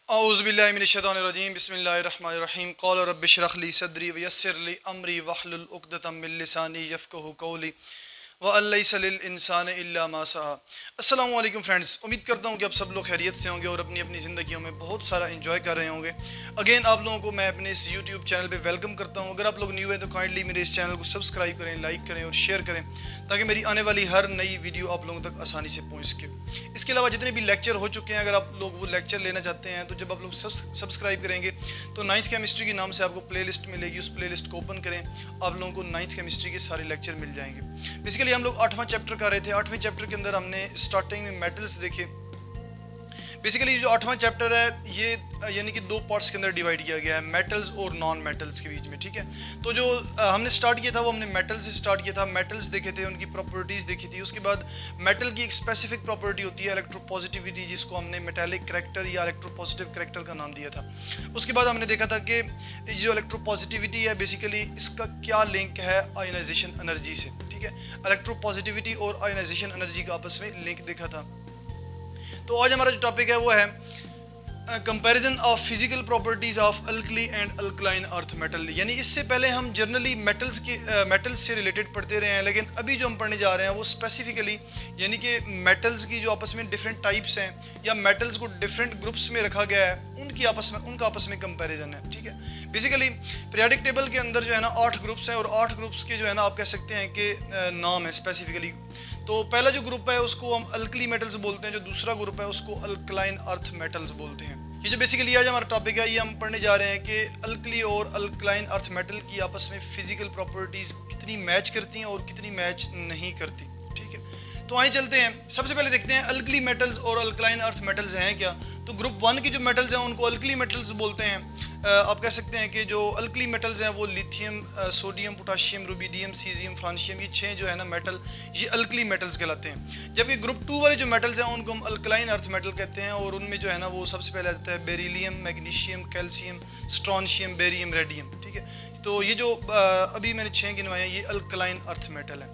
औज़ुबिल्लाहि बिस्मिल्लाहिर्रहमानिर्रहीम क़ाल रब्बि इश्रह ली सदरी व यस्सिर ली अमरी वहलुल उक़दतम मिन लिसानी यफ़क़हू क़ौली व लैसा लिल इंसानि इल्ला मा सआ। अस्सलामु अलैकुम फ्रेंड्स, उम्मीद करता हूँ कि आप सब लोग खैरियत से होंगे और अपनी अपनी ज़िंदगियों में बहुत सारा एंजॉय कर रहे होंगे। अगेन आप लोगों को मैं अपने इस यूट्यूब चैनल पे वेलकम करता हूँ। अगर आप लोग न्यू हैं तो काइंडली मेरे इस चैनल को सब्सक्राइब करें, लाइक करें और शेयर करें ताकि मेरी आने वाली हर नई वीडियो आप लोगों तक आसानी से पहुँच सके। इसके अलावा जितने भी लेक्चर हो चुके हैं, अगर आप लोग वो लेक्चर लेना चाहते हैं तो जब आप लोग सब्सक्राइब करेंगे तो नाइन्थ केमिस्ट्री के नाम से आपको प्लेलिस्ट मिलेगी। उस प्लेलिस्ट को ओपन करें, आप लोगों को नाइन्थ केमिस्ट्री के सारे लेक्चर मिल जाएंगे। बेसिकली हम लोग 8वां चैप्टर कर रहे थे। 8वें चैप्टर के अंदर हमने स्टार्टिंग में मेटल्स देखे। बेसिकली जो 8वां चैप्टर है ये यानी कि दो पार्ट्स के अंदर डिवाइड किया गया है, मेटल्स और नॉन मेटल्स के बीच में। ठीक है, तो जो हमने स्टार्ट किया था वो हमने मेटल से स्टार्ट किया था। मेटल्स देखे थे, उनकी प्रॉपर्टीज़ देखी थी। उसके बाद मेटल की एक स्पेसिफिक प्रॉपर्टी होती है इलेक्ट्रोपॉजिटिविटी, जिसको हमने मेटेलिक करैक्टर या इलेक्ट्रोपॉजिटिव करैक्टर का नाम दिया था। उसके बाद हमने देखा था कि जो इलेक्ट्रोपॉजिटिविटी है बेसिकली इसका क्या लिंक है आयोनाइजेशन एनर्जी से। ठीक है, इलेक्ट्रोपॉजिटिविटी और आयोनाइजेशन एनर्जी का आपस में लिंक देखा था। तो आज हमारा जो टॉपिक है वो है comparison of physical properties of alkali and alkaline earth metal. यानी इससे पहले हम जनरली मेटल्स से रिलेटेड पढ़ते रहे हैं, लेकिन अभी जो हम पढ़ने जा रहे हैं वो स्पेसिफिकली यानी कि मेटल्स की जो आपस में डिफरेंट टाइप्स हैं या मेटल्स को डिफरेंट ग्रुप्स में रखा गया है उनका आपस में कंपैरिजन है। ठीक है, बेसिकली पीरियोडिक टेबल के अंदर जो है ना 8 ग्रुप्स हैं और 8 ग्रुप्स के जो है ना आप कह सकते हैं कि नाम है स्पेसिफिकली। तो पहला जो ग्रुप है उसको हम अल्कली मेटल्स बोलते हैं, जो दूसरा ग्रुप है उसको अल्कलाइन अर्थ मेटल्स बोलते हैं। ये जो बेसिकली आज हमारा टॉपिक है ये हम पढ़ने जा रहे हैं कि अल्कली और अल्कलाइन अर्थ मेटल की आपस में फिजिकल प्रॉपर्टीज कितनी मैच करती हैं और कितनी मैच नहीं करती। ठीक है, तो आइए चलते हैं। सबसे पहले देखते हैं अल्कली मेटल्स और अल्कलाइन अर्थ मेटल्स हैं क्या। तो ग्रुप 1 की जो मेटल्स हैं उनको अल्कली मेटल्स बोलते हैं। आप कह सकते हैं कि जो अल्कली मेटल्स हैं वो lithium, sodium, potassium, rubidium, caesium, francium, ये 6 जो है ना मेटल ये अल्कली मेटल्स कहलाते हैं। जबकि ग्रुप 2 वाले जो मेटल्स हैं उनको हम अल्कलाइन अर्थ मेटल कहते हैं और उनमें जो है ना वो सबसे पहले आता है beryllium, magnesium, calcium, strontium, barium, radium. ठीक है, तो ये जो अभी मैंने 6 गिनवाए हैं ये अल्कलाइन अर्थ मेटल है,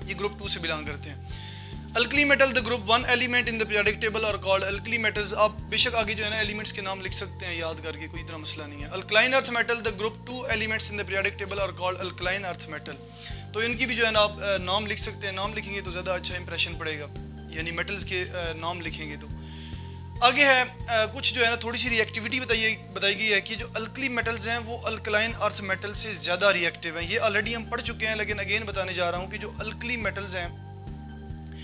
ये ग्रुप 2 से बिलोंग करते हैं। Alkali metal the group 1 element in the periodic table और कॉल्ड अल्कली मेटल्स। आप बेशक आगे जो है ना एलिमेंट्स के नाम लिख सकते हैं याद करके, कोई इतना मसला नहीं है। Alkaline earth metal the group 2 elements in the periodic table और कॉल्ड अल्कलाइन अर्थ मेटल। तो इनकी भी जो है ना आप नाम लिख सकते हैं। नाम लिखेंगे तो ज़्यादा अच्छा इंप्रेशन पड़ेगा, यानी मेटल्स के नाम लिखेंगे तो। आगे है कुछ जो है ना थोड़ी सी रिएक्टिविटी बताई गई है कि जो अल्कली मेटल्स हैं वो अल्कलाइन अर्थ मेटल से ज़्यादा रिएक्टिव हैं। ये ऑलरेडी हम पढ़ चुके हैं, लेकिन अगेन बताने जा रहा हूँ कि जो अल्कली मेटल्स हैं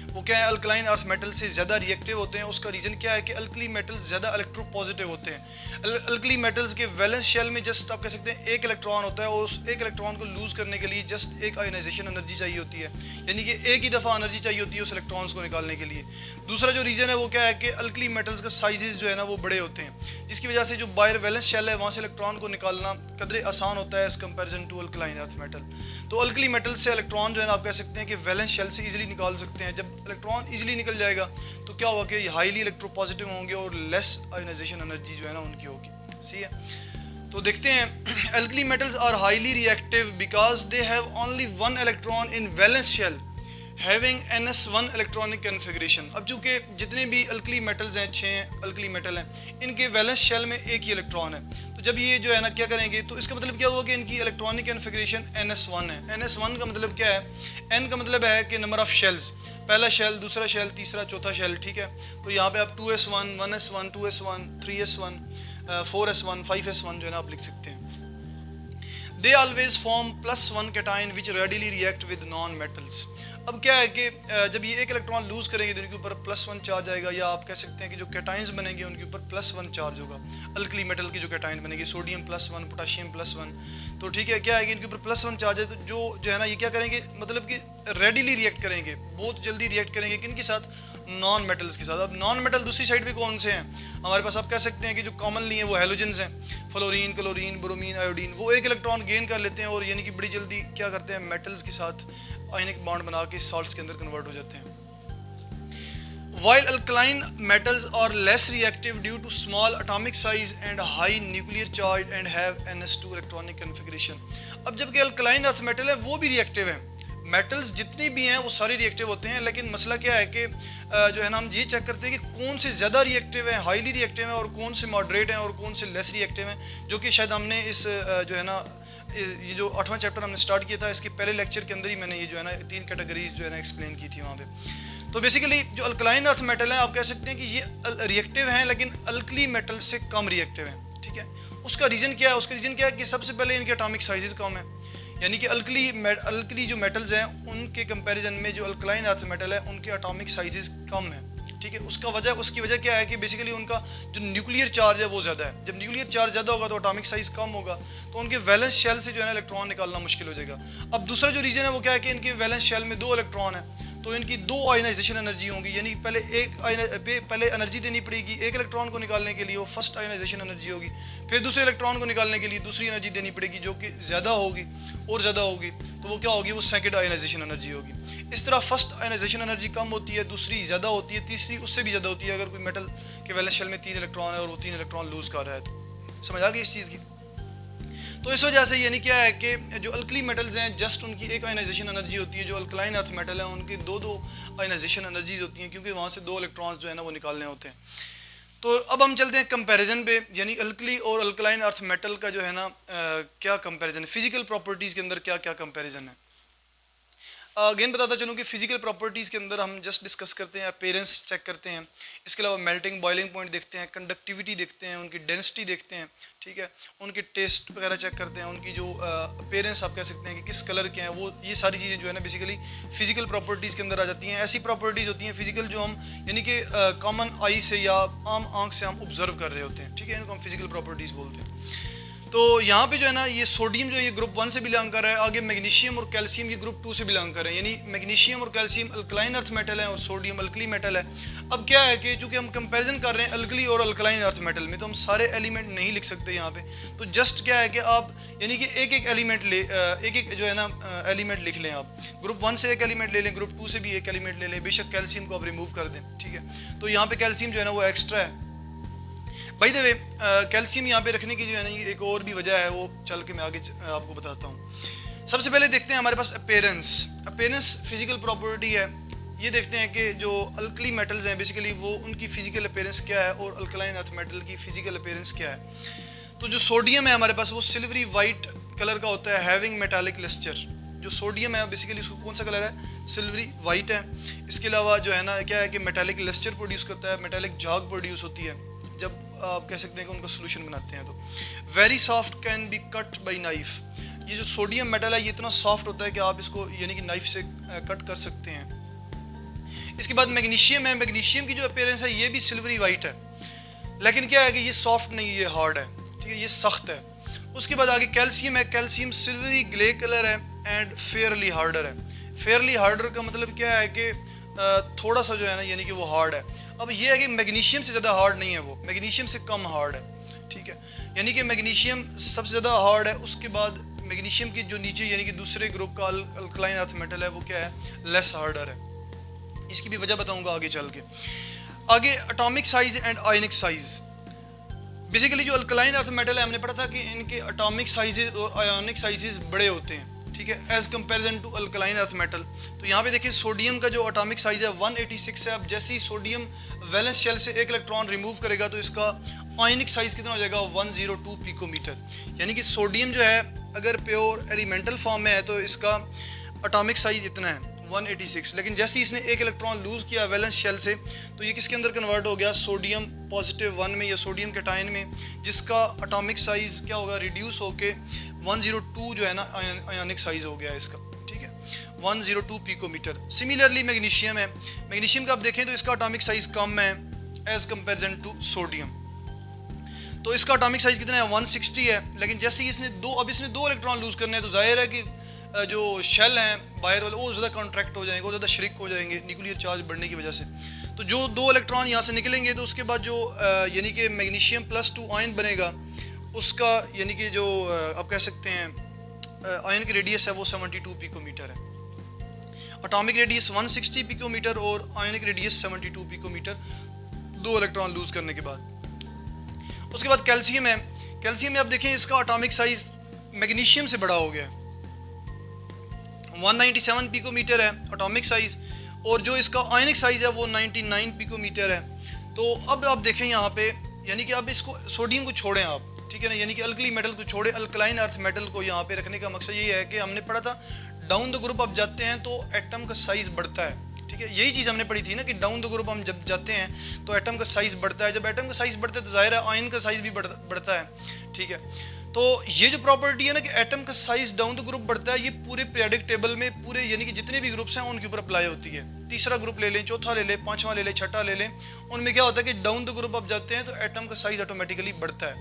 वो क्या है, अल्कलाइन अर्थ मेटल से ज़्यादा रिएक्टिव होते हैं। उसका रीज़न क्या है कि अल्कली मेटल्स ज़्यादा इलेक्ट्रोपॉजिटिव होते हैं। अल्कली मेटल्स के वैलेंस शेल में जस्ट आप कह सकते हैं एक इलेक्ट्रॉन होता है और उस एक इलेक्ट्रॉन को लूज़ करने के लिए जस्ट एक आयोनाइजेशन एनर्जी चाहिए होती है, यानी कि एक ही दफ़ा एनर्जी चाहिए होती है उस इलेक्ट्रॉन्स को निकालने के लिए। दूसरा जो रीज़न है वो क्या है कि अल्कली मेटल्स का साइजेस जो है ना वो बड़े होते हैं, जिसकी वजह से जो बाहर वैलेंस शेल है वहाँ से इलेक्ट्रॉन को निकालना कदरे आसान होता है as comparison to alkaline earth metal. तो अल्कली मेटल से इलेक्ट्रॉन जो है ना आप कह सकते हैं कि वैलेंस शेल से ईजिली निकाल सकते हैं। जब इलेक्ट्रॉन ईजिली निकल जाएगा तो क्या होगा कि हाईली इलेक्ट्रोपॉजिटिव होंगे और लेस आयोनाइजेशन एनर्जी जो है ना उनकी होगी। सही है, तो देखते हैं। Alkali metals are highly reactive because they have only one electron in valence shell having ns1 electronic configuration. अब चूंकि जितने भी अल्कली मेटल्स हैं 6 अल्कली मेटल हैं, इनके वैलेंस शेल में एक ही इलेक्ट्रॉन है। तो जब ये जो है ना क्या करेंगे तो इसका मतलब क्या हुआ कि इनकी इलेक्ट्रॉनिक कन्फिगरेशन ns1 है। ns1 का मतलब क्या है, n का मतलब है कि नंबर ऑफ शेल्स, पहला शेल, दूसरा शेल, तीसरा, चौथा शेल। ठीक है, तो यहाँ पे आप 2s1, 1s1, 2s1, 3s1, 4s1, 5s1 जो है ना आप लिख सकते हैं। They always form +1 cation which readily react with non-metals। अब क्या है कि जब ये एक इलेक्ट्रॉन लूज करेंगे तो इनके ऊपर +1 चार्ज आएगा, या आप कह सकते हैं कि जो कैटाइंस बनेंगे उनके ऊपर +1 चार्ज होगा। अल्कली मेटल की जो कैटाइन बनेगी, सोडियम +1, पोटाशियम +1। तो ठीक है, क्या है कि इनके ऊपर +1 चार्ज है, तो जो है ना ये क्या करेंगे, मतलब कि रेडिली रिएक्ट करेंगे, बहुत जल्दी रिएक्ट करेंगे किन के साथ, नॉन मेटल्स के साथ। अब नॉन मेटल दूसरी साइड पे कौन से हैं हमारे पास, आप कह सकते हैं कि जो कॉमनली हैं वो हैलोजेंस हैं, फ्लोरीन, क्लोरीन, ब्रोमीन, आयोडीन। वो एक इलेक्ट्रॉन गेन कर लेते हैं और यानी कि बड़ी जल्दी क्या करते हैं, मेटल्स के साथ आयनिक बॉन्ड बना के सॉल्ट्स के अंदर कन्वर्ट हो जाते हैं। While alkaline metals are less reactive due to small atomic size and high nuclear charge and have ns2 electronic configuration। अब जबकि अल्कलाइन अर्थ मेटल है वो भी रिएक्टिव है मेटल्स जितनी भी हैं वो सारे रिएक्टिव होते हैं, लेकिन मसला क्या है कि जो है ना हम ये चेक करते हैं कि कौन से ज़्यादा रिएक्टिव हैं, हाईली रिएक्टिव हैं, और कौन से मॉडरेट हैं और कौन से लेस रिएक्टिव हैं, जो कि शायद हमने इस जो है ना ये जो 8वां चैप्टर हमने स्टार्ट किया था, इसके पहले लेक्चर के अंदर ही मैंने ये जो है ना 3 कैटेगरीज जो है ना एक्सप्लेन की थी वहाँ पे। तो बेसिकली जो अल्कलाइन अर्थ मेटल है, आप कह सकते हैं कि ये रिएक्टिव हैं लेकिन अल्कली मेटल से कम रिएक्टिव हैं, ठीक है। उसका रीज़न क्या है? उसका रीज़न क्या है कि सबसे पहले इनके एटॉमिक साइजेस कम है, यानी कि अल्कली जो मेटल्स हैं उनके कंपैरिजन में जो अल्कलाइन अर्थ मेटल है उनके एटॉमिक साइजेस कम है, ठीक है। उसकी वजह क्या है कि बेसिकली उनका जो न्यूक्लियर चार्ज है वो ज़्यादा है। जब न्यूक्लियर चार्ज ज़्यादा होगा तो एटॉमिक साइज कम होगा, तो उनके वैलेंस शेल से जो है ना इलेक्ट्रॉन निकालना मुश्किल हो जाएगा। अब दूसरा जो रीज़न है वो क्या है कि इनके वैलेंस शेल में 2 इलेक्ट्रॉन है, तो इनकी 2 आयनाइजेशन एनर्जी होंगी, यानी पहले एनर्जी देनी पड़ेगी एक इलेक्ट्रॉन को निकालने के लिए, वो फर्स्ट आयनाइजेशन एनर्जी होगी, फिर दूसरे इलेक्ट्रॉन को निकालने के लिए दूसरी एनर्जी देनी पड़ेगी जो कि ज़्यादा होगी और ज़्यादा होगी, तो वो क्या होगी? वो सेकंड आयनाइजेशन एनर्जी होगी। इस तरह फर्स्ट आयनाइजेशन एनर्जी कम होती है, दूसरी ज़्यादा होती है, तीसरी उससे भी ज़्यादा होती है अगर कोई मेटल के वैलेंस शेल में 3 इलेक्ट्रॉन है और वो 3 इलेक्ट्रॉन लूज़ कर रहा है। तो समझ आ गई इस चीज़ की? तो इस वजह से यानी क्या है कि जो अल्कली मेटल्स हैं जस्ट उनकी एक आयनाइजेशन एनर्जी होती है, जो अल्कलाइन अर्थ मेटल है उनकी 2 आयनाइजेशन एनर्जीज होती हैं, क्योंकि वहाँ से 2 इलेक्ट्रॉन्स जो है ना वो निकालने होते हैं। तो अब हम चलते हैं कंपैरिजन पे, यानी अल्कली और अल्कलाइन अर्थ मेटल का जो है ना क्या कंपैरिजन है, फिजिकल प्रॉपर्टीज़ के अंदर क्या क्या कंपैरिजन है। अगेन बताता चलूँ कि फिजिकल प्रॉपर्टीज़ के अंदर हम जस्ट डिस्कस करते हैं, अपीयरेंस चेक करते हैं, इसके अलावा मेल्टिंग बॉइलिंग पॉइंट देखते हैं, कंडक्टिविटी देखते हैं, उनकी डेंसिटी देखते हैं, ठीक है, उनके टेस्ट वगैरह चेक करते हैं, उनकी जो अपीयरेंस आप कह सकते हैं कि किस कलर के हैं वो, ये सारी चीज़ें जो है ना बेसिकली फिजिकल प्रॉपर्टीज़ के अंदर आ जाती हैं। ऐसी प्रॉपर्टीज़ होती हैं फिजिकल जो हम यानी कि कॉमन आई से या आम आंख से हम ऑब्जर्व कर रहे होते हैं, ठीक है, इनको हम फिजिकल प्रॉपर्टीज़ बोलते हैं। तो यहाँ पे जो है ना ये सोडियम जो ये ग्रुप 1 से बिलोंग कर रहा है, आगे मैग्नीशियम और कैल्शियम ये ग्रुप 2 से बिलोंग कर रहे हैं, यानी मैग्नीशियम और कैल्शियम अल्कलाइन अर्थ मेटल है और सोडियम अल्कली मेटल है। अब क्या है कि चूंकि हम कंपैरिजन कर रहे हैं अल्कली और अल्कलाइन अर्थ मेटल में, तो हम सारे एलिमेंट नहीं लिख सकते यहाँ पे, तो जस्ट क्या है कि आप यानी कि एक एक एलिमेंट जो है ना एलिमेंट लिख लें। आप ग्रुप 1 से एक एलिमेंट ले लें, ग्रुप 2 से भी एक एलिमेंट ले लें, बेशक कैल्शियम को आप रिमूव कर दें, ठीक है। तो यहाँ पे कैल्शियम जो है ना वो एक्स्ट्रा है। बाय द वे कैल्शियम यहाँ पे रखने की जो है ना एक और भी वजह है, वो चल के मैं आगे आपको बताता हूँ। सबसे पहले देखते हैं हमारे पास अपीयरेंस फिजिकल प्रॉपर्टी है। ये देखते हैं कि जो अल्कली मेटल्स हैं बेसिकली वो उनकी फिजिकल अपीयरेंस क्या है और अल्कलाइन अर्थ मेटल की फिजिकल अपीयरेंस क्या है। तो जो सोडियम है हमारे पास वो सिल्वरी वाइट कलर का होता है, हैविंग मेटालिक लस्टर। जो सोडियम है बेसिकली उसको कौन सा कलर है? सिल्वरी वाइट है। इसके अलावा जो है ना क्या है कि मेटालिक लस्टर प्रोड्यूस करता है, मेटालिक झाग प्रोड्यूस होती है जब आप कह सकते हैं कि उनका सोल्यूशन बनाते हैं। तो very soft can be cut by knife. ये जो सोडियम मेटल है ये इतना सॉफ्ट होता है कि आप इसको यानी कि नाइफ से कट कर सकते हैं। इसके बाद मैग्नीशियम है, मैग्नीशियम की जो अपीयरेंस है ये भी सिल्वरी वाइट है, लेकिन क्या है कि ये सॉफ्ट नहीं, ये हार्ड है, ठीक है, ये सख्त है। उसके बाद आगे कैल्शियम है, कैल्शियम सिल्वरी ग्रे कलर है एंड फेयरली हार्डर है। फेयरली हार्डर का मतलब क्या है कि थोड़ा सा जो है ना यानी कि वो हार्ड है। अब ये है कि मैग्नीशियम से ज़्यादा हार्ड नहीं है, वो मैग्नीशियम से कम हार्ड है, ठीक है, यानी कि मैग्नीशियम सबसे ज़्यादा हार्ड है। उसके बाद मैग्नीशियम की जो नीचे यानी कि दूसरे ग्रुप का अल्कलाइन अर्थ मेटल है वो क्या है? लेस हार्डर है। इसकी भी वजह बताऊंगा आगे चल के। आगे atomic size and ionic size. Basically जो अल्कलाइन अर्थ मेटल है हमने पढ़ा था कि इनके एटॉमिक साइजेस और आयोनिक साइजेस बड़े होते हैं, ठीक है, as comparison to alkaline earth metal. तो यहाँ पे देखिए सोडियम का जो एटॉमिक साइज है 186 है। अब जैसे ही सोडियम वैलेंस शेल से एक इलेक्ट्रॉन रिमूव करेगा तो इसका आयनिक साइज कितना हो जाएगा? 102 पिकोमीटर। यानी कि सोडियम जो है अगर प्योर एलिमेंटल फॉर्म में है तो इसका एटॉमिक साइज इतना है 186, लेकिन जैसे ही इसने एक इलेक्ट्रॉन लूज किया वैलेंस शेल से तो ये किसके अंदर कन्वर्ट हो गया? सोडियम पॉजिटिव 1 में या सोडियम कैटायन में, जिसका एटॉमिक साइज क्या होगा? रिड्यूस होके 102 जो है ना आयोनिक साइज हो गया इसका, ठीक है, 102 पिकोमीटर। सिमिलरली मैग्नीशियम है, मैग्नीशियम का आप देखें तो इसका एटॉमिक साइज कम है एज कंपेरिजन टू सोडियम। तो इसका एटॉमिक साइज कितना है? 160 है, लेकिन जैसे ही इसने दो इलेक्ट्रॉन लूज करने हैं तो जाहिर है कि जो शेल हैं बाहर वाले वो ज़्यादा कॉन्ट्रैक्ट हो जाएंगे, वो ज़्यादा श्रिंक हो जाएंगे न्यूक्लियर चार्ज बढ़ने की वजह से। तो जो 2 इलेक्ट्रॉन यहाँ से निकलेंगे तो उसके बाद जो यानी कि मैग्नीशियम +2 आयन बनेगा उसका यानी कि जो आप कह सकते हैं आयन की रेडियस है वो 72 पिकोमीटर है। एटॉमिक रेडियस 160 पिकोमीटर और ionic radius 72 picometre 2 electron lose करने के बाद। उसके बाद कैल्शियम है, कैल्शियम में आप देखें इसका एटॉमिक साइज मैग्नीशियम से बड़ा हो गया, 197 पिकोमीटर है एटॉमिक साइज़, और जो इसका आयनिक साइज़ है वो 99 पिकोमीटर है। तो अब आप देखें यहाँ पे, यानी कि अब इसको सोडियम को छोड़ें आप, ठीक है ना, यानी कि अल्कली मेटल को छोड़े, अल्कलाइन अर्थ मेटल को यहाँ पे रखने का मकसद यही है कि हमने पढ़ा था डाउन द ग्रुप आप जाते हैं तो एटम का साइज़ बढ़ता है, ठीक है, यही चीज़ हमने पढ़ी थी ना कि डाउन द ग्रुप हम जब जाते हैं तो एटम का साइज़ बढ़ता है, जब एटम का साइज़ बढ़ता है तो जाहिर है आयन का साइज़ भी बढ़ता है, ठीक है। तो ये जो प्रॉपर्टी है ना कि एटम का साइज़ डाउन द ग्रुप बढ़ता है, ये पूरे पीरियोडिक टेबल में पूरे यानी कि जितने भी ग्रुप्स हैं उनके ऊपर अप्लाई होती है। तीसरा ग्रुप ले लें, चौथा ले लें, पाँचवा ले लें, छठा ले लें, उनमें क्या होता है कि डाउन द ग्रुप आप जाते हैं तो एटम का साइज़ ऑटोमेटिकली बढ़ता है।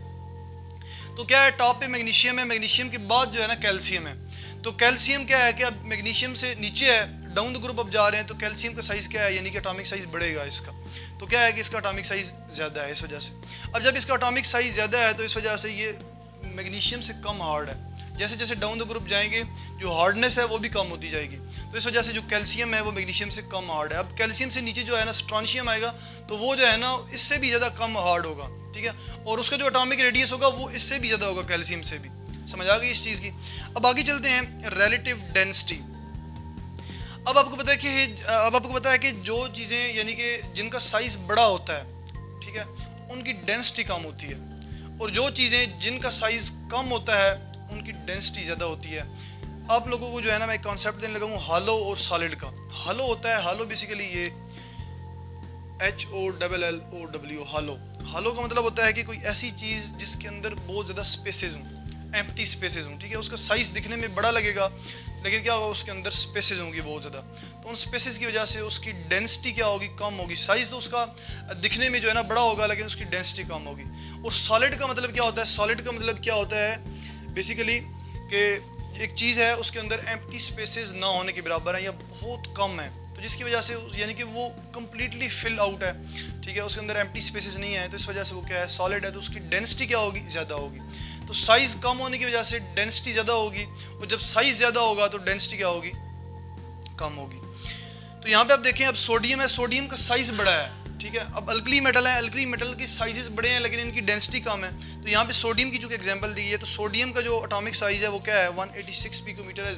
तो क्या है, टॉप पे मैग्नीशियम है, मैग्नीशियम के बाद जो है ना कैल्शियम है। तो कैल्शियम क्या है कि अब मैग्नीशियम से नीचे है, डाउन द ग्रुप अब जा रहे हैं तो कैल्शियम का साइज़ क्या है, यानी कि एटॉमिक साइज़ बढ़ेगा इसका। तो क्या है कि इसका एटॉमिक साइज़ ज़्यादा है इस वजह से। अब जब इसका एटॉमिक साइज़ ज़्यादा है तो इस वजह से ये मैग्नीशियम से कम हार्ड है। जैसे जैसे डाउन द ग्रुप जाएंगे जो हार्डनेस है वो भी कम होती जाएगी, तो इस वजह से जो कैल्शियम है वो मैग्नीशियम से कम हार्ड है। अब कैल्शियम से नीचे जो है ना स्ट्रॉन्शियम आएगा तो वो जो है ना इससे भी ज़्यादा कम हार्ड होगा, ठीक है, और उसका जो एटॉमिक रेडियस होगा वो इससे भी ज़्यादा होगा कैल्शियम से भी। समझ आ गई इस चीज़ की। अब आगे चलते हैं रिलेटिव डेंसिटी। अब आपको पता है कि जो चीज़ें यानी कि जिनका साइज़ बड़ा होता है, ठीक है, उनकी डेंसिटी कम होती है, और जो चीज़ें जिनका साइज़ कम होता है उनकी डेंसिटी ज़्यादा होती है। आप लोगों को जो है ना मैं एक कॉन्सेप्ट देने लगा हूँ हालो और सॉलिड का। हालो होता है, हालो बेसिकली ये HOLLOW, हालो। हालो का मतलब होता है कि कोई ऐसी चीज़ जिसके अंदर बहुत ज़्यादा स्पेसेस हों, एम्प्टी स्पेसेस हों, ठीक है, उसका साइज़ दिखने में बड़ा लगेगा लेकिन क्या होगा उसके अंदर स्पेसेस होंगी बहुत ज़्यादा, तो उन स्पेसेस की वजह से उसकी डेंसिटी क्या होगी, कम होगी। साइज़ तो उसका दिखने में जो है ना बड़ा होगा लेकिन उसकी डेंसिटी कम होगी। और सॉलिड का मतलब क्या होता है, सॉलिड का मतलब क्या होता है बेसिकली कि एक चीज़ है उसके अंदर एम्प्टी स्पेसेस ना होने के बराबर है या बहुत कम है, तो जिसकी वजह से यानी कि वो कम्प्लीटली फिल आउट है, ठीक है, उसके अंदर एम्प्टी स्पेसेस नहीं है, तो इस वजह से वो क्या है सॉलिड है, तो उसकी डेंसिटी क्या होगी, ज़्यादा होगी। तो साइज़ कम होने की वजह से डेंसिटी ज़्यादा होगी, और जब साइज़ ज़्यादा होगा तो डेंसिटी क्या होगी, कम होगी। तो यहाँ पे आप देखें अब सोडियम है, सोडियम का साइज़ बड़ा है, ठीक है। अब अल्कली मेटल है, अल्कली मेटल के साइजेस बड़े हैं लेकिन इनकी डेंसिटी कम है। तो यहाँ पे सोडियम की जो एग्जांपल दी है, तो सोडियम का जो एटॉमिक साइज़ है वो क्या है 186 पिकोमीटर है,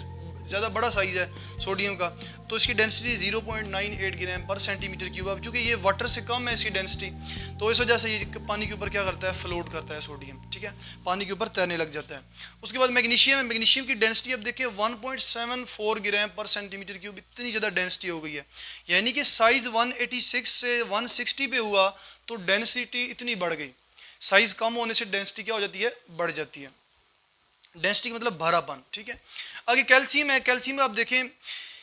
ज़्यादा बड़ा साइज़ है सोडियम का। तो इसकी डेंसिटी 0.98 ग्राम पर सेंटीमीटर क्यूब। अब चूँकि ये वाटर से कम है इसकी डेंसिटी, तो इस वजह से ये पानी के ऊपर क्या करता है, फ्लोट करता है सोडियम, ठीक है, पानी के ऊपर तैरने लग जाता है। उसके बाद मैग्नीशियम है, मैग्नीशियम की डेंसिटी अब देखिए 1.74 ग्राम पर सेंटीमीटर क्यूब, इतनी ज़्यादा डेंसिटी हो गई है। यानी कि साइज़ 186 से 160 पे हुआ तो डेंसिटी इतनी बढ़ गई। साइज़ कम होने से डेंसिटी क्या हो जाती है, बढ़ जाती है। डेंसिटी मतलब भारापन, ठीक है। आगे कैल्शियम है, कैल्शियम में आप देखें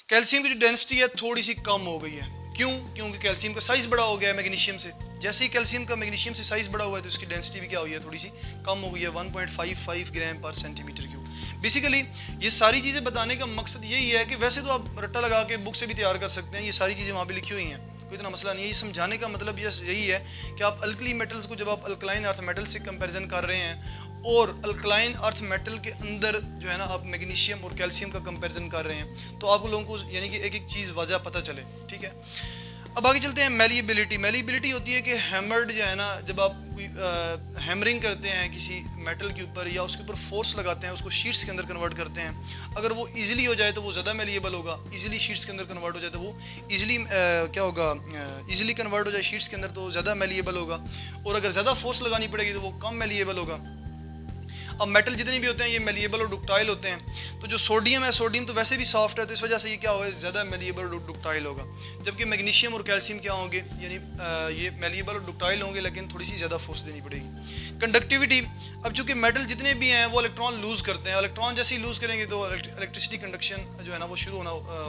कैल्शियम की जो डेंसिटी है थोड़ी सी कम हो गई है। क्यों? क्योंकि कैल्शियम का साइज़ बड़ा हो गया है मैग्नीशियम से। जैसे ही कैल्शियम का मैग्नीशियम से साइज़ बड़ा हुआ है तो इसकी डेंसिटी भी क्या हुई है, थोड़ी सी कम हो गई है, 1.55 ग्राम पर सेंटीमीटर क्यूब। बेसिकली ये सारी चीज़ें बताने का मकसद यही है कि वैसे तो आप रट्टा लगा के बुक से भी तैयार कर सकते हैं, ये सारी चीज़ें वहाँ पर लिखी हुई हैं, कोई इतना मसला नहीं है। ये समझाने का मतलब यही है कि आप अल्कली मेटल्स को जब आप अल्कलाइन अर्थ मेटल से कंपैरिजन कर रहे हैं और अल्कलाइन अर्थ मेटल के अंदर जो है ना आप मैग्नीशियम और कैल्शियम का कंपैरिजन कर रहे हैं, तो आप लोगों को यानी कि एक एक चीज़ वजह पता चले, ठीक है। अब आगे चलते हैं मैलिएबिलिटी। मैलिएबिलिटी होती है कि हैमर्ड जो है ना, जब आप कोई हैमरिंग करते हैं किसी मेटल के ऊपर या उसके ऊपर फोर्स लगाते हैं, उसको शीट्स के अंदर कन्वर्ट करते हैं, अगर वो इजीली हो जाए तो वो ज़्यादा मैलिएबल होगा, इजीली शीट्स के अंदर कन्वर्ट हो जाए तो वो इजीली क्या होगा, इजीली कन्वर्ट हो जाए शीट्स के अंदर तो ज़्यादा मैलिएबल होगा, और अगर ज़्यादा फोर्स लगानी पड़ेगी तो वो कम मैलिएबल होगा। अब मेटल जितने भी होते हैं ये मैलिएबल और डक्टाइल होते हैं। तो जो सोडियम है, सोडियम तो वैसे भी सॉफ्ट है, तो इस वजह से ये क्या होगा, ज़्यादा मैलिएबल और डक्टाइल होगा। जबकि मैग्नीशियम और कैल्शियम क्या होंगे, यानी ये मैलिएबल और डक्टाइल होंगे लेकिन थोड़ी सी ज़्यादा फोर्स देनी पड़ेगी। कंडक्टिविटी, अब चूँकि मेटल जितने भी हैं वो इलेक्ट्रॉन लूज़ करते हैं, इलेक्ट्रॉन जैसे ही लूज़ करेंगे तो इलेक्ट्रिसिटी कंडक्शन जो है ना वो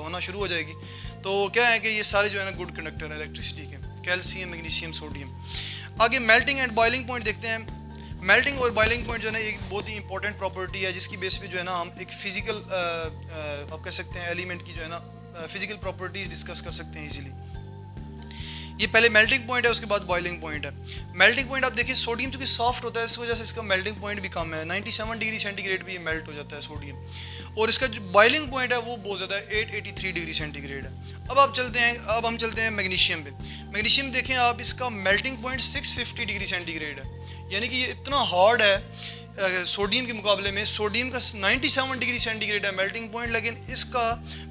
होना शुरू हो जाएगी। तो क्या है कि ये सारे जो है ना गुड कंडक्टर हैं इलेक्ट्रिसिटी के, कैल्शियम, मैग्नीशियम, सोडियम। आगे मेल्टिंग एंड बॉइलिंग पॉइंट देखते हैं। मेल्टिंग और बॉइलिंग पॉइंट जो है ना एक बहुत ही इंपॉर्टेंट प्रॉपर्टी है जिसकी बेस पे जो है ना हम एक फिजिकल आप कह सकते हैं एलिमेंट की जो है ना फिजिकल प्रॉपर्टीज डिस्कस कर सकते हैं इजीली। ये पहले मेल्टिंग पॉइंट है, उसके बाद बॉइलिंग पॉइंट है। मेल्टिंग पॉइंट आप देखिए सोडियम चूँकि सॉफ्ट होता है इस वजह से इसका मेल्टिंग पॉइंट भी कम है, 97 डिग्री सेंटीग्रेड पे ये मेल्ट हो जाता है सोडियम, और इसका जो बॉइलिंग पॉइंट है वो बहुत ज़्यादा है, 883 डिग्री सेंटीग्रेड है। अब हम चलते हैं मैग्नीशियम पे। मैग्नीशियम देखें आप, इसका मेल्टिंग पॉइंट 650 डिग्री सेंटीग्रेड है, यानी कि ये इतना हार्ड है सोडियम के मुकाबले में सोडियम का 97 डिग्री सेंटीग्रेड है मेल्टिंग पॉइंट, लेकिन इसका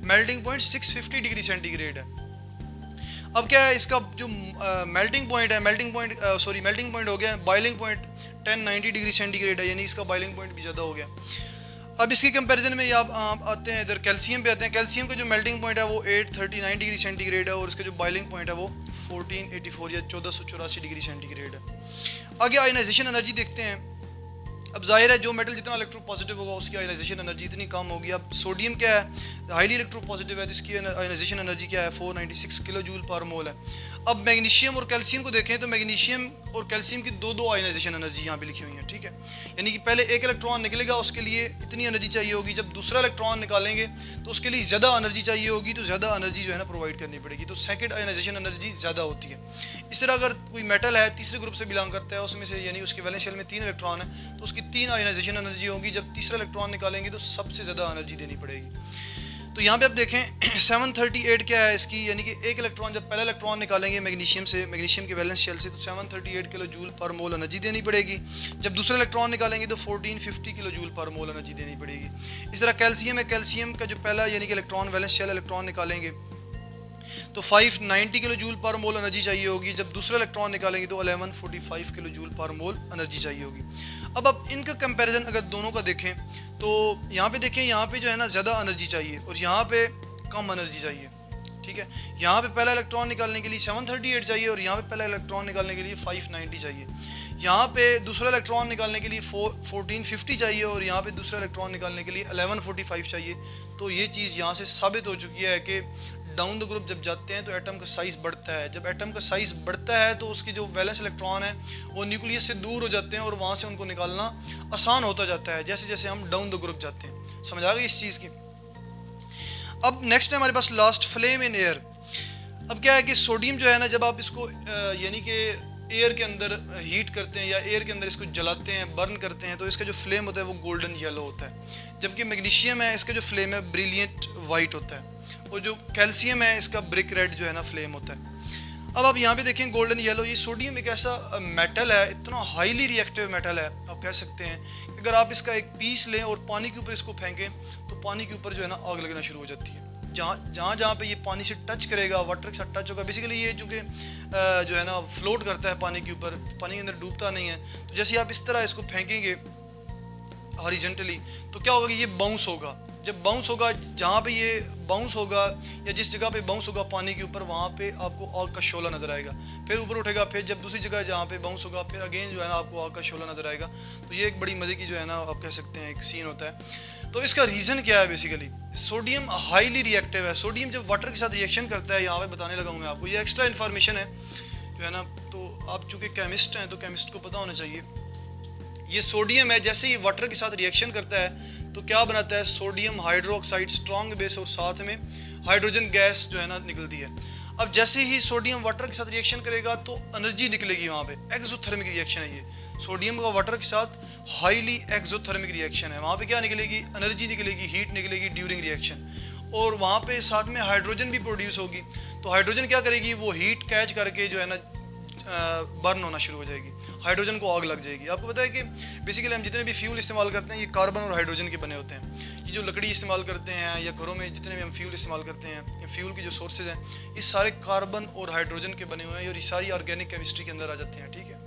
मेल्टिंग पॉइंट 650 डिग्री सेंटीग्रेड है। अब क्या है, इसका जो मेल्टिंग पॉइंट है, मेल्टिंग पॉइंट हो गया, बॉइलिंग पॉइंट 1090 डिग्री सेंटीग्रेड है, यानी इसका बॉइलिंग पॉइंट भी ज़्यादा हो गया। अब इसके कंपैरिजन में आप आते हैं इधर कैल्शियम पे आते हैं। कैल्शियम का जो मेल्टिंग पॉइंट है वो 839 डिग्री सेंटीग्रेड है और इसका जो बॉइलिंग पॉइंट है वो 1484 या 1484 डिग्री सेंटीग्रेड है। आगे आयनाइजेशन एनर्जी देखते हैं। अब जाहिर है जो मेटल जितना इलेक्ट्रो पॉजिटिव होगा उसकी आयनाइजेशन एनर्जी इतनी कम होगी। अब सोडियम क्या है, हाईली इलेक्ट्रो पॉजिटिव है, तो इसकी आयनाइजेशन एनर्जी क्या है, 496 किलो जूल पर मोल है। अब मैग्नीशियम और कैल्शियम को देखें तो मैग्नीशियम और कैल्शियम की दो आयनाइजेशन एनर्जी यहाँ पे लिखी हुई है, ठीक है। यानी कि पहले एक इलेक्ट्रॉन निकलेगा उसके लिए इतनी एनर्जी चाहिए होगी, जब दूसरा इलेक्ट्रॉन निकालेंगे तो उसके लिए ज़्यादा एनर्जी चाहिए होगी, तो ज़्यादा एनर्जी जो है ना प्रोवाइड करनी पड़ेगी, तो सेकंड आयनाइजेशन एनर्जी ज़्यादा होती है। इस तरह अगर कोई मेटल है तीसरे ग्रुप से बिलोंग करता है, उसमें से यानी उसके वैलेंस शेल में 3 इलेक्ट्रॉन है, तो उसकी 3 आयनाइजेशन एनर्जी होगी। जब तीसरा इलेक्ट्रॉन निकालेंगे तो सबसे ज़्यादा एनर्जी देनी पड़ेगी। तो यहाँ पे आप देखें 738 क्या है इसकी, यानी कि एक इलेक्ट्रॉन, जब पहला इलेक्ट्रॉन निकालेंगे मैग्नीशियम से, मैग्नीशियम के वैलेंस शेल से, तो 738 किलो जूल पर मोल एनर्जी देनी पड़ेगी। जब दूसरा इलेक्ट्रॉन निकालेंगे तो 1450 किलो जूल पर मोल एनर्जी देनी पड़ेगी। इस तरह कैल्शियम है, कैल्शियम का जो पहला यानी कि इलेक्ट्रॉन वैलेंस शेल इलेक्ट्रॉन निकालेंगे तो 590 किलो जूल पर मोल एनर्जी चाहिए होगी। जब दूसरा इलेक्ट्रॉन निकालेंगे तो 1145 किलो जूल पर मोल एनर्जी चाहिए होगी। अब आप इनका कंपैरिजन अगर दोनों का देखें तो यहाँ पे देखें, यहाँ पे जो है ना ज़्यादा एनर्जी चाहिए और यहाँ पे कम एनर्जी चाहिए, ठीक है। यहाँ पे पहला इलेक्ट्रॉन निकालने के लिए 738 चाहिए और यहाँ पे पहला इलेक्ट्रॉन निकालने के लिए 590 चाहिए। यहाँ पे दूसरा इलेक्ट्रॉन निकालने के लिए 1450 चाहिए और यहाँ पे दूसरा इलेक्ट्रॉन निकालने के लिए 1145 चाहिए। तो ये चीज़ यहाँ से साबित हो चुकी है कि डाउन द ग्रुप जब जाते हैं तो एटम का साइज़ बढ़ता है। जब एटम का साइज़ बढ़ता है तो उसके जो वैलेंस इलेक्ट्रॉन है वो न्यूक्लियस से दूर हो जाते हैं और वहाँ से उनको निकालना आसान होता जाता है जैसे जैसे हम डाउन द ग्रुप जाते हैं। समझ आ गई इस चीज़ की। अब नेक्स्ट है हमारे पास लास्ट, फ्लेम इन एयर। अब क्या है कि सोडियम जो है ना, जब आप इसको यानी कि एयर के अंदर हीट करते हैं या एयर के अंदर इसको जलाते हैं, बर्न करते हैं, तो इसका जो फ्लेम होता है वो गोल्डन येलो होता है। जबकि मैग्नीशियम है, इसका जो फ्लेम है ब्रिलियंट वाइट होता है। और जो कैल्शियम है इसका ब्रिक रेड जो है ना फ्लेम होता है। अब आप यहाँ पे देखें गोल्डन येलो, ये सोडियम एक ऐसा मेटल है, इतना हाईली रिएक्टिव मेटल है, आप कह सकते हैं कि अगर आप इसका एक पीस लें और पानी के ऊपर इसको फेंकें तो पानी के ऊपर जो है ना आग लगना शुरू हो जाती है। जहाँ पे ये पानी से टच करेगा, वाटर के साथ टच होगा, बेसिकली ये चूँकि जो है ना फ्लोट करता है पानी के ऊपर, पानी के अंदर डूबता नहीं है, तो जैसे आप इस तरह इसको फेंकेंगे हॉरिजॉन्टली तो क्या होगा कि ये बाउंस होगा। जब बाउंस होगा, जहाँ पे ये बाउंस होगा या जिस जगह पे बाउंस होगा पानी के ऊपर, वहाँ पे आपको आग का शोला नज़र आएगा। फिर ऊपर उठेगा, फिर जब दूसरी जगह जहाँ पे बाउंस होगा फिर अगेन जो है ना आपको आग का शोला नज़र आएगा। तो ये एक बड़ी मज़े की जो है ना आप कह सकते हैं एक सीन होता है। तो इसका रीज़न क्या है, बेसिकली सोडियम हाईली रिएक्टिव है। सोडियम जब वाटर के साथ रिएक्शन करता है, यहाँ पे बताने लगा हूँ मैं आपको, ये एक्स्ट्रा इन्फॉर्मेशन है जो है ना, तो आप चूँकि केमिस्ट हैं तो केमिस्ट को पता होना चाहिए। ये सोडियम है, जैसे ही वाटर के साथ रिएक्शन करता है तो क्या बनाता है, सोडियम हाइड्रोक्साइड स्ट्रॉन्ग बेस और साथ में हाइड्रोजन गैस जो है ना निकलती है। अब जैसे ही सोडियम वाटर के साथ रिएक्शन करेगा तो एनर्जी निकलेगी वहाँ पे, एक्सोथर्मिक रिएक्शन है ये। सोडियम का वाटर के साथ हाईली एक्सोथर्मिक रिएक्शन है, वहाँ पे क्या निकलेगी, एनर्जी निकलेगी, हीट निकलेगी ड्यूरिंग रिएक्शन, और वहाँ पे साथ में हाइड्रोजन भी प्रोड्यूस होगी। तो हाइड्रोजन क्या करेगी, वो हीट कैच करके जो है ना बर्न होना शुरू हो जाएगी, हाइड्रोजन को आग लग जाएगी। आपको पता है कि बेसिकली हम जितने भी फ्यूल इस्तेमाल करते हैं ये कार्बन और हाइड्रोजन के बने होते हैं। ये जो लकड़ी इस्तेमाल करते हैं या घरों में जितने भी हम फ्यूल इस्तेमाल करते हैं, ये फ्यूल के जो सोर्सेज हैं ये सारे कार्बन और हाइड्रोजन के बने हुए हैं और ये सारी ऑर्गेनिक केमिस्ट्री के अंदर आ जाते हैं, ठीक है।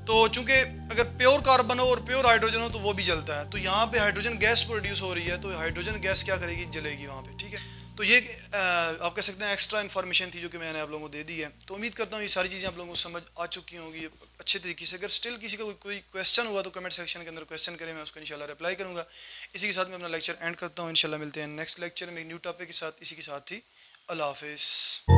तो चूंकि अगर प्योर कार्बन हो और प्योर हाइड्रोजन हो तो वो भी जलता है, तो यहाँ पे हाइड्रोजन गैस प्रोड्यूस हो रही है, तो हाइड्रोजन गैस क्या करेगी, जलेगी वहाँ पे, ठीक है। तो ये आप कह सकते हैं एक्स्ट्रा इन्फॉर्मेशन थी जो कि मैंने आप लोगों को दे दी है। तो उम्मीद करता हूँ ये सारी चीज़ें आप लोगों को समझ आ चुकी होंगी अच्छे तरीके से। अगर स्टिल किसी का कोई क्वेश्चन हुआ तो कमेंट सेक्शन के अंदर क्वेश्चन करें, मैं उसको इंशाल्लाह रिप्लाई करूँगा। इसी के साथ मैं अपना लेक्चर एंड करता हूँ। इंशाल्लाह मिलते हैं नेक्स्ट लेक्चर में एक न्यू टॉपिक के साथ। इसी के साथ ही अल्लाह हाफिज़।